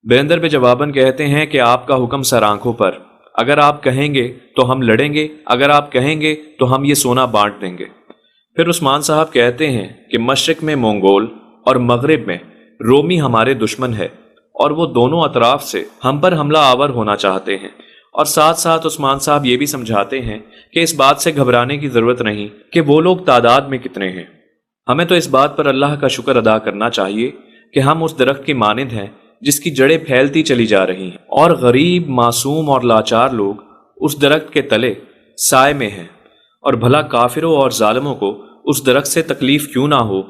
बीरेंदर बे जवाबन कहते हैं कि आपका हुक्म सर आंखों पर, अगर आप कहेंगे तो हम लड़ेंगे, अगर आप कहेंगे तो हम ये सोना बांट देंगे। फिर उस्मान साहब कहते हैं कि मशरिक में मंगोल और मगरिब में रोमी हमारे दुश्मन है और वो दोनों अतराफ से हम पर हमला आवर होना चाहते हैं। और साथ साथ उस्मान साहब ये भी समझाते हैं कि इस बात से घबराने की ज़रूरत नहीं कि वो लोग तादाद में कितने हैं। हमें तो इस बात पर अल्लाह का शुक्र अदा करना चाहिए कि हम उस दरख्त की मानिंद हैं जिसकी जड़ें फैलती चली जा रही हैं और गरीब, मासूम और लाचार लोग उस दरख्त के तले साए में हैं। और भला काफिरों और जालिमों को उस दरख्त से तकलीफ क्यों ना हो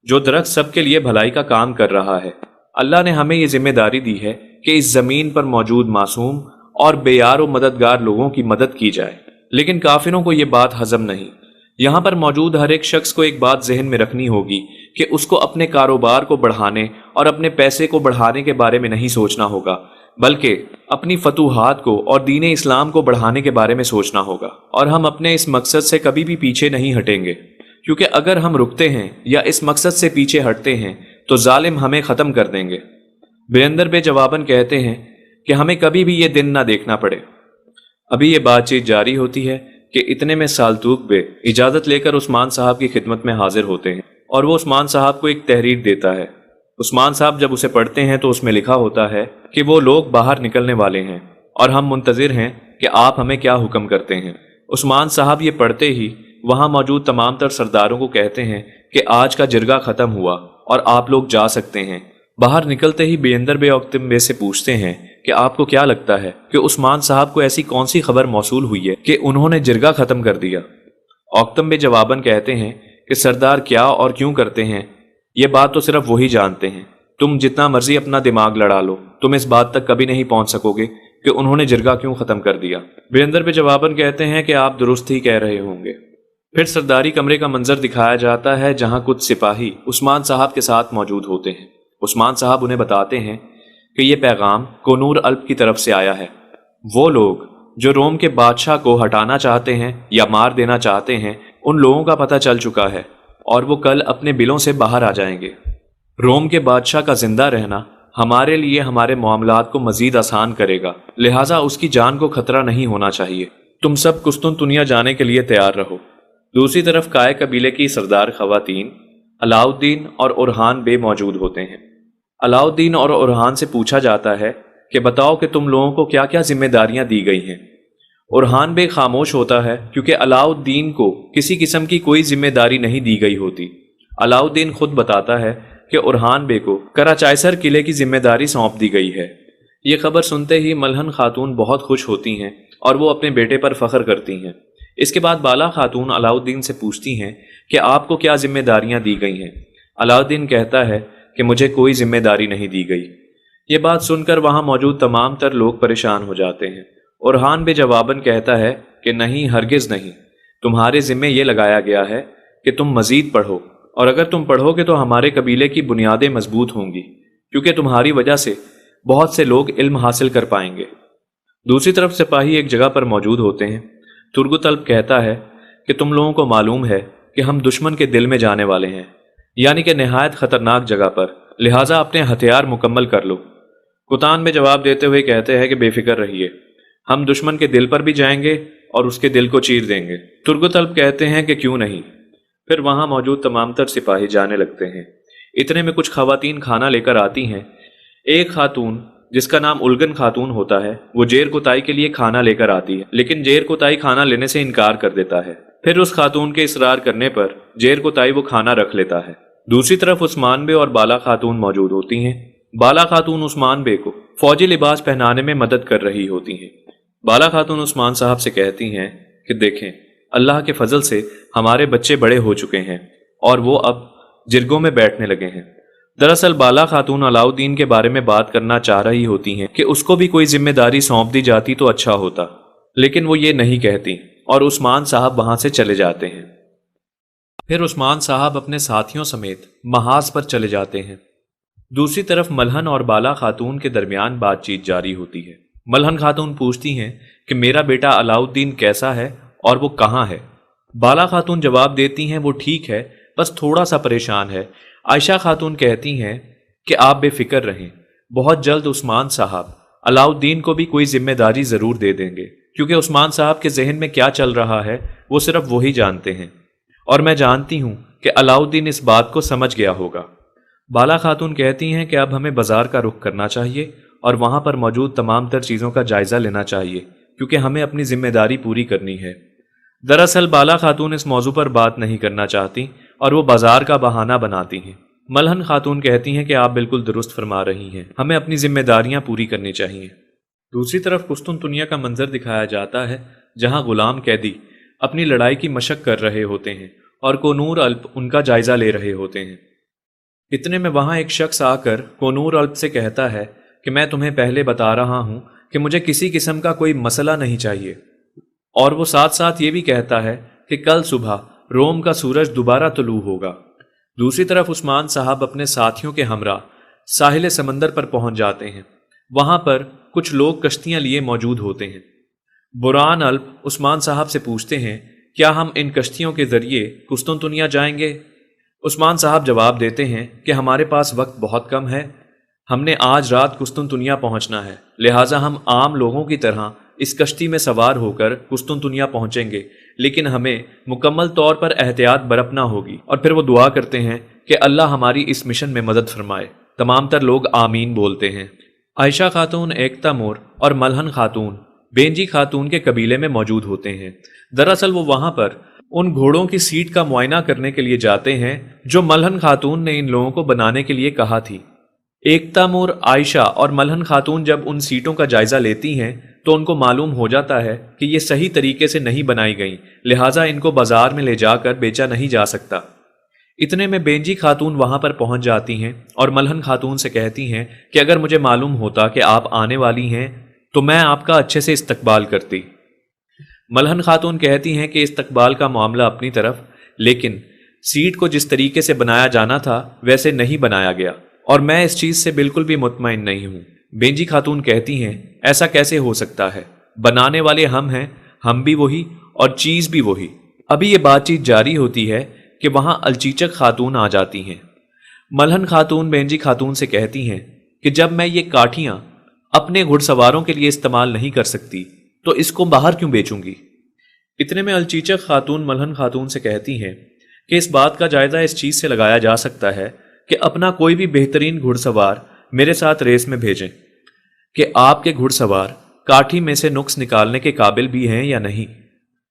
जो दरख्त सबके लिए भलाई का काम कर रहा है। अल्लाह ने हमें ये जिम्मेदारी दी है कि इस ज़मीन पर मौजूद मासूम और बेयार व मददगार लोगों की मदद की जाए, लेकिन काफिरों को ये बात हजम नहीं। यहाँ पर मौजूद हर एक शख्स को एक बात जहन में रखनी होगी कि उसको अपने कारोबार को बढ़ाने और अपने पैसे को बढ़ाने के बारे में नहीं सोचना होगा, बल्कि अपनी फतूहात को और दीन इस्लाम को बढ़ाने के बारे में सोचना होगा। और हम अपने इस मकसद से कभी भी पीछे नहीं हटेंगे, क्योंकि अगर हम रुकते हैं या इस मकसद से पीछे हटते हैं तो जालिम हमें ख़त्म कर देंगे। बीरेंदर बे जवाबन कहते हैं कि हमें कभी भी ये दिन ना देखना पड़े। अभी ये बातचीत जारी होती है कि इतने में साल्तूक बे इजाज़त लेकर उस्मान साहब की खिदमत में हाजिर होते हैं और वो उस्मान साहब को एक तहरीर देता है। उस्मान साहब जब उसे पढ़ते हैं तो उसमें लिखा होता है कि वो लोग बाहर निकलने वाले हैं और हम मुंतज़िर हैं कि आप हमें क्या हुक्म करते हैं। उस्मान साहब ये पढ़ते ही वहाँ मौजूद तमाम तर सरदारों को कहते हैं कि आज का जिरगा ख़त्म हुआ और आप लोग जा सकते हैं। बाहर निकलते ही बीरेंदर बे औक्तम बे से पूछते हैं कि आपको क्या लगता है कि उस्मान साहब को ऐसी कौन सी खबर मौसूल हुई है कि उन्होंने जिरगा ख़त्म कर दिया। औक्तम बे जवाबन कहते हैं कि सरदार क्या और क्यों करते हैं ये बात तो सिर्फ वही जानते हैं। तुम जितना मर्जी अपना दिमाग लड़ा लो, तुम इस बात तक कभी नहीं पहुंच सकोगे कि उन्होंने जिरगा क्यों ख़त्म कर दिया। बीरेंदर बे जवाबन कहते हैं कि आप दुरुस्त ही कह रहे होंगे। फिर सरदारी कमरे का मंजर दिखाया जाता है जहां कुछ सिपाही उस्मान साहब के साथ मौजूद होते हैं। उस्मान साहब उन्हें बताते हैं कि ये पैगाम कोनूर अल्प की तरफ से आया है। वो लोग जो रोम के बादशाह को हटाना चाहते हैं या मार देना चाहते हैं, उन लोगों का पता चल चुका है और वो कल अपने बिलों से बाहर आ जाएंगे। रोम के बादशाह का जिंदा रहना हमारे लिए हमारे मामलात को मजीद आसान करेगा, लिहाजा उसकी जान को खतरा नहीं होना चाहिए। तुम सब कुस्तुनतुनिया जाने के लिए तैयार रहो। दूसरी तरफ काय कबीले की सरदार खवातीन अलाउद्दीन और उरहान बे मौजूद होते हैं। अलाउद्दीन और उरहान से पूछा जाता है कि बताओ कि तुम लोगों को क्या क्या जिम्मेदारियां दी गई हैं। उरहान बे खामोश होता है क्योंकि अलाउद्दीन को किसी किस्म की कोई जिम्मेदारी नहीं दी गई होती। अलाउद्दीन खुद बताता है कि उरहान बे को कराचाइसर किले की जिम्मेदारी सौंप दी गई है। ये खबर सुनते ही मलहन खातून बहुत खुश होती हैं और वो अपने बेटे पर फख्र करती हैं। इसके बाद बाला खातून अलाउद्दीन से पूछती हैं कि आपको क्या जिम्मेदारियां दी गई हैं। अलाउद्दीन कहता है कि मुझे कोई जिम्मेदारी नहीं दी गई। ये बात सुनकर वहां मौजूद तमाम तर लोग परेशान हो जाते हैं। उरहान बे जवाबन कहता है कि नहीं, हरगिज नहीं, तुम्हारे जिम्मे ये लगाया गया है कि तुम मजीद पढ़ो, और अगर तुम पढ़ोगे तो हमारे कबीले की बुनियादें मजबूत होंगी, क्योंकि तुम्हारी वजह से बहुत से लोग इल्म हासिल कर पाएंगे। दूसरी तरफ सिपाही एक जगह पर मौजूद होते हैं। तुर्गुतल्ब कहता है कि तुम लोगों को मालूम है कि हम दुश्मन के दिल में जाने वाले हैं, यानी कि नहायत खतरनाक जगह पर, लिहाजा अपने हथियार मुकम्मल कर लो। कुतान में जवाब देते हुए कहते हैं कि बेफिक्र रहिए, हम दुश्मन के दिल पर भी जाएंगे और उसके दिल को चीर देंगे। तुर्गुतल्ब कहते हैं कि क्यों नहीं। फिर वहां मौजूद तमाम तर सिपाही जाने लगते हैं। इतने में कुछ खवातीन खाना लेकर आती हैं। एक खातून जिसका नाम उलगन खातून होता है, वो जेर कुताई के लिए खाना लेकर आती है, लेकिन जेर कुताई खाना लेने से इनकार कर देता है। फिर उस खातून के इसरार करने पर जेर कुताई वो खाना रख लेता है। दूसरी तरफ उस्मान बे और बाला खातून मौजूद होती हैं। बाला खातून उस्मान बे को फौजी लिबास पहनाने में मदद कर रही होती हैं। बाला खातून उस्मान साहब से कहती हैं कि देखें, अल्लाह के फजल से हमारे बच्चे बड़े हो चुके हैं और वो अब जिरगों में बैठने लगे हैं। दरअसल बाला खातून अलाउद्दीन के बारे में बात करना चाह रही होती हैं कि उसको भी कोई जिम्मेदारी सौंप दी जाती तो अच्छा होता, लेकिन वो ये नहीं कहती और उस्मान साहब वहां से चले जाते हैं। फिर उस्मान साहब अपने साथियों समेत महाज पर चले जाते हैं। दूसरी तरफ मलहन और बाला खातून के दरमियान बातचीत जारी होती है। मलहन खातून पूछती हैं कि मेरा बेटा अलाउद्दीन कैसा है और वो कहाँ है। बाला खातून जवाब देती हैं वो ठीक है, बस थोड़ा सा परेशान है। आयशा खातून कहती हैं कि आप बेफिक्र रहें, بہت جلد عثمان صاحب علاؤالدین کو بھی کوئی ذمہ داری ضرور دے دیں گے، کیونکہ عثمان صاحب کے ذہن میں کیا چل رہا ہے وہ صرف وہی جانتے ہیں، اور میں جانتی ہوں کہ علاؤالدین اس بات کو سمجھ گیا ہوگا۔ بالا خاتون کہتی ہیں کہ اب ہمیں بازار کا رخ کرنا چاہیے اور وہاں پر موجود تمام تر چیزوں کا جائزہ لینا چاہیے، کیونکہ ہمیں اپنی ذمہ داری پوری کرنی ہے۔ دراصل بالا خاتون اس موضوع پر بات نہیں کرنا چاہتی اور وہ بازار کا بہانہ بناتی ہیں۔ ملہن خاتون کہتی ہیں کہ آپ بالکل درست فرما رہی ہیں، ہمیں اپنی ذمہ داریاں پوری کرنی چاہیے۔ دوسری طرف قسطنطنیہ کا منظر دکھایا جاتا ہے، جہاں غلام قیدی اپنی لڑائی کی مشق کر رہے ہوتے ہیں اور کونور الپ ان کا جائزہ لے رہے ہوتے ہیں۔ اتنے میں وہاں ایک شخص آ کر کونور الپ سے کہتا ہے کہ میں تمہیں پہلے بتا رہا ہوں کہ مجھے کسی قسم کا کوئی مسئلہ نہیں چاہیے، اور وہ ساتھ ساتھ یہ بھی کہتا ہے کہ کل صبح روم کا سورج دوبارہ طلوع ہوگا۔ دوسری طرف عثمان صاحب اپنے ساتھیوں کے ہمراہ ساحل سمندر پر پہنچ جاتے ہیں۔ وہاں پر کچھ لوگ کشتیاں لیے موجود ہوتے ہیں۔ بران الپ عثمان صاحب سے پوچھتے ہیں کیا ہم ان کشتیوں کے ذریعے قسطنطنیہ جائیں گے؟ عثمان صاحب جواب دیتے ہیں کہ ہمارے پاس وقت بہت کم ہے، ہم نے آج رات قسطنطنیہ پہنچنا ہے، لہٰذا ہم عام لوگوں کی طرح اس کشتی میں سوار ہو کر قسطنطنیہ پہنچیں گے، لیکن ہمیں مکمل طور پر احتیاط برتنا ہوگی۔ اور پھر وہ دعا کرتے ہیں کہ اللہ ہماری اس مشن میں مدد فرمائے۔ تمام تر لوگ آمین بولتے ہیں۔ عائشہ خاتون، ایکتا مور اور ملہن خاتون بینجی خاتون کے قبیلے میں موجود ہوتے ہیں۔ دراصل وہ وہاں پر ان گھوڑوں کی سیٹ کا معائنہ کرنے کے لیے جاتے ہیں جو ملہن خاتون نے ان لوگوں کو بنانے کے لیے کہا تھی۔ ایکتا مور، عائشہ اور ملہن خاتون جب ان سیٹوں کا جائزہ لیتی ہیں تو ان کو معلوم ہو جاتا ہے کہ یہ صحیح طریقے سے نہیں بنائی گئیں، لہٰذا ان کو بازار میں لے جا کر بیچا نہیں جا سکتا۔ اتنے میں بینجی خاتون وہاں پر پہنچ جاتی ہیں اور ملہن خاتون سے کہتی ہیں کہ اگر مجھے معلوم ہوتا کہ آپ آنے والی ہیں تو میں آپ کا اچھے سے استقبال کرتی۔ ملہن خاتون کہتی ہیں کہ استقبال کا معاملہ اپنی طرف، لیکن سیٹ کو جس طریقے سے بنایا جانا تھا ویسے نہیں بنایا گیا، اور میں اس چیز سے بالکل بھی مطمئن نہیں ہوں۔ بینجی خاتون کہتی ہیں ایسا کیسے ہو سکتا ہے، بنانے والے ہم ہیں، ہم بھی وہی اور چیز بھی وہی۔ ابھی یہ بات چیت جاری ہوتی ہے کہ وہاں الچیچک خاتون آ جاتی ہیں۔ ملہن خاتون بینجی خاتون سے کہتی ہیں کہ جب میں یہ کاٹھیاں اپنے گھڑ سواروں کے لیے استعمال نہیں کر سکتی تو اس کو باہر کیوں بیچوں گی؟ اتنے میں الچیچک خاتون ملہن خاتون سے کہتی ہیں کہ اس بات کا جائزہ اس چیز سے لگایا جا سکتا ہے کہ اپنا کوئی بھی بہترین گھڑ سوار میرے ساتھ ریس میں بھیجیں کہ آپ کے گھڑ سوار کاٹھی میں سے نقص نکالنے کے قابل بھی ہیں یا نہیں۔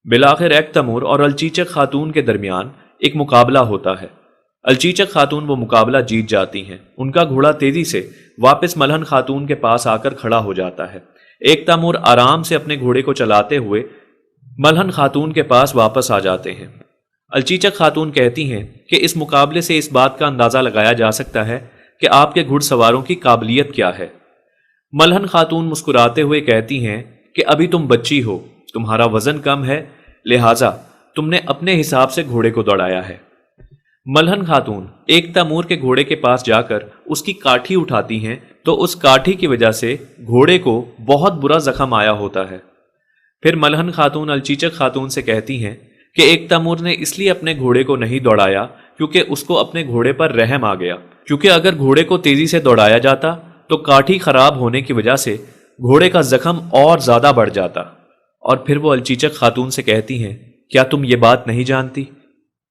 بالآخر ایک تمور اور الچیچک خاتون کے درمیان ایک مقابلہ ہوتا ہے۔ الچیچک خاتون وہ مقابلہ جیت جاتی ہیں۔ ان کا گھوڑا تیزی سے واپس ملہن خاتون کے پاس آ کر کھڑا ہو جاتا ہے۔ ایک تمور آرام سے اپنے گھوڑے کو چلاتے ہوئے ملہن خاتون کے پاس واپس آ جاتے ہیں۔ الچیچک خاتون کہتی ہیں کہ اس مقابلے سے اس بات کا اندازہ لگایا جا سکتا ہے کہ آپ کے گھڑ سواروں کی قابلیت کیا ہے۔ ملہن خاتون مسکراتے ہوئے کہتی ہیں کہ ابھی تم بچی ہو، تمہارا وزن کم ہے، لہٰذا تم نے اپنے حساب سے گھوڑے کو دوڑایا ہے۔ ملہن خاتون ایک تمور کے گھوڑے کے پاس جا کر اس کی کاٹھی اٹھاتی ہیں تو اس کاٹھی کی وجہ سے گھوڑے کو بہت برا زخم آیا ہوتا ہے۔ پھر ملہن خاتون الچیچک خاتون سے کہتی ہیں کہ ایک تمور نے اس لیے اپنے گھوڑے کو نہیں دوڑایا کیونکہ اس کو اپنے گھوڑے پر رحم آ گیا، کیونکہ اگر گھوڑے کو تیزی سے دوڑایا جاتا تو کاٹھی خراب ہونے کی وجہ سے گھوڑے کا زخم اور زیادہ بڑھ جاتا۔ اور پھر وہ الچیچک خاتون سے کہتی ہیں کیا تم یہ بات نہیں جانتی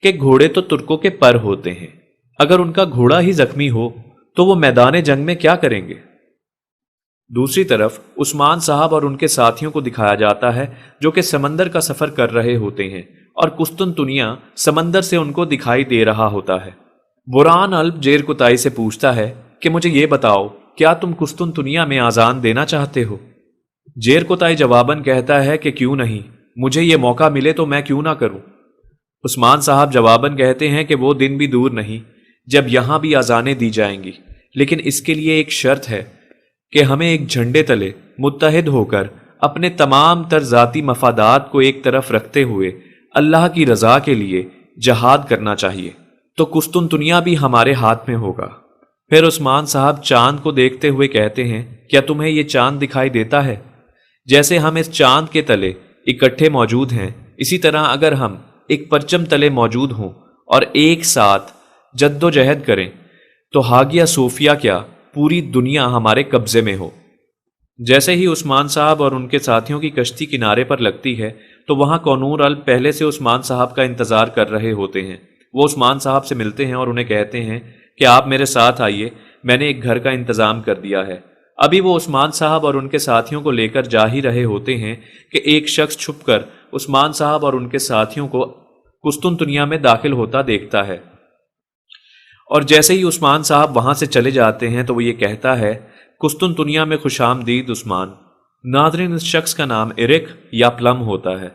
کہ گھوڑے تو ترکوں کے پر ہوتے ہیں، اگر ان کا گھوڑا ہی زخمی ہو تو وہ میدان جنگ میں کیا کریں گے؟ دوسری طرف عثمان صاحب اور ان کے ساتھیوں کو دکھایا جاتا ہے جو کہ سمندر کا سفر کر رہے ہوتے ہیں اور قسطنطنیہ سمندر سے ان کو دکھائی دے رہا ہوتا ہے۔ بران الپ جیر کتائی سے پوچھتا ہے کہ مجھے یہ بتاؤ کیا تم قسطنطنیہ میں آذان دینا چاہتے ہو؟ جیر کتائی جواباً کہتا ہے کہ کیوں نہیں، مجھے یہ موقع ملے تو میں کیوں نہ کروں۔ عثمان صاحب جواباً کہتے ہیں کہ وہ دن بھی دور نہیں جب یہاں بھی آذانیں دی جائیں گی، لیکن اس کے لیے ایک شرط ہے کہ ہمیں ایک جھنڈے تلے متحد ہو کر اپنے تمام تر ذاتی مفادات کو ایک طرف رکھتے ہوئے اللہ کی رضا کے لیے جہاد کرنا چاہیے، تو قسطنطنیہ بھی ہمارے ہاتھ میں ہوگا۔ پھر عثمان صاحب چاند کو دیکھتے ہوئے کہتے ہیں کیا تمہیں یہ چاند دکھائی دیتا ہے؟ جیسے ہم اس چاند کے تلے اکٹھے موجود ہیں، اسی طرح اگر ہم ایک پرچم تلے موجود ہوں اور ایک ساتھ جد و جہد کریں تو ہاگیا صوفیہ کیا पूरी दुनिया हमारे कब्जे में हो। जैसे ही उस्मान साहब और उनके साथियों की कश्ती किनारे पर लगती है तो वहाँ कौनूर अल्प पहले से उस्मान साहब का इंतज़ार कर रहे होते हैं। वो उस्मान साहब से मिलते हैं और उन्हें कहते हैं कि आप मेरे साथ आइए, मैंने एक घर का इंतज़ाम कर दिया है। अभी वो उस्मान साहब और उनके साथियों को लेकर जा ही रहे होते हैं कि एक शख्स छुपकर उस्मान साहब और उनके साथियों को कुस्तुनतुनिया में दाखिल होता देखता है, और जैसे ही उस्मान साहब वहां से चले जाते हैं तो वो ये कहता है, कुस्तुनतुनिया में खुशामदीद उस्मान। नाज़रीन, इस शख्स का नाम इरिक या प्लम होता है।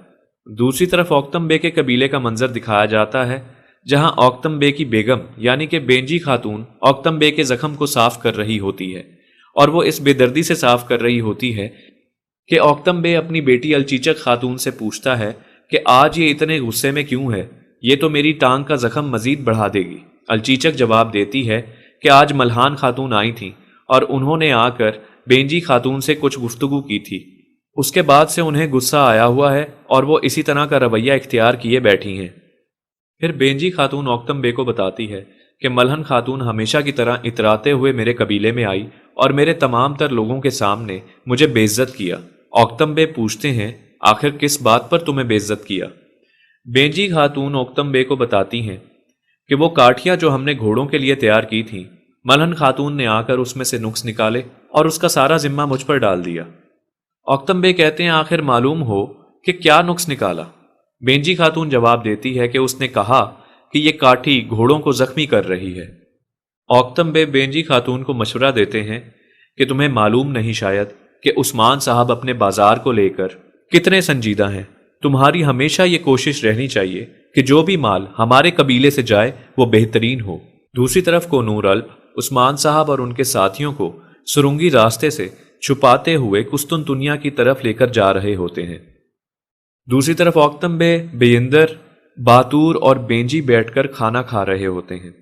दूसरी तरफ औक्तम बे के कबीले का मंजर दिखाया जाता है, जहां औक्तम बे की बेगम यानी कि बेंजी खातून औक्तम बे के जख्म को साफ कर रही होती है, और वो इस बेदर्दी से साफ कर रही होती है कि औक्तम बे अपनी बेटी अलचीचक खातून से पूछता है कि आज ये इतने गुस्से में क्यों है, ये तो मेरी टांग का जख्म मजीद बढ़ा देगी। अलचीचक जवाब देती है कि आज मल्हान खातून आई थीं और उन्होंने आकर बेंजी खातून से कुछ गुफ्तगू की थी। उसके बाद से उन्हें गुस्सा आया हुआ है और वो इसी तरह का रवैया इख्तियार किए बैठी हैं। फिर बेंजी खातून औक्तम बे को बताती है कि मल्हन खातून हमेशा की तरह इतराते हुए मेरे कबीले में आई और मेरे तमाम तर लोगों के सामने मुझे बेइज्जत किया। औक्तम बे पूछते हैं, आखिर किस बात पर तुम्हें बेइज्जत किया? बेंजी खातून औक्तम बे को बताती हैं कि वो काठियां जो हमने घोड़ों के लिए तैयार की थीं, मल्हन खातून ने आकर उसमें से नुक्स निकाले और उसका सारा जिम्मा मुझ पर डाल दिया। औक्तम बे कहते हैं, आखिर मालूम हो कि क्या नुक्स निकाला? बेंजी खातून जवाब देती है कि उसने कहा कि ये काठी घोड़ों को जख्मी कर रही है। औक्तम बे बेंजी खातून को मशवरा देते हैं कि तुम्हें मालूम नहीं शायद कि उस्मान साहब अपने बाजार को लेकर कितने संजीदा हैं। तुम्हारी हमेशा ये कोशिश रहनी चाहिए कि जो भी माल हमारे कबीले से जाए वो बेहतरीन हो। दूसरी तरफ कोनूर अल्प उस्मान साहब और उनके साथियों को सुरुंगी रास्ते से छुपाते हुए कुस्तुनतुनिया की तरफ लेकर जा रहे होते हैं। दूसरी तरफ औक्तम बे, बेयंदर, बातूर और बेंजी बैठकर खाना खा रहे होते हैं।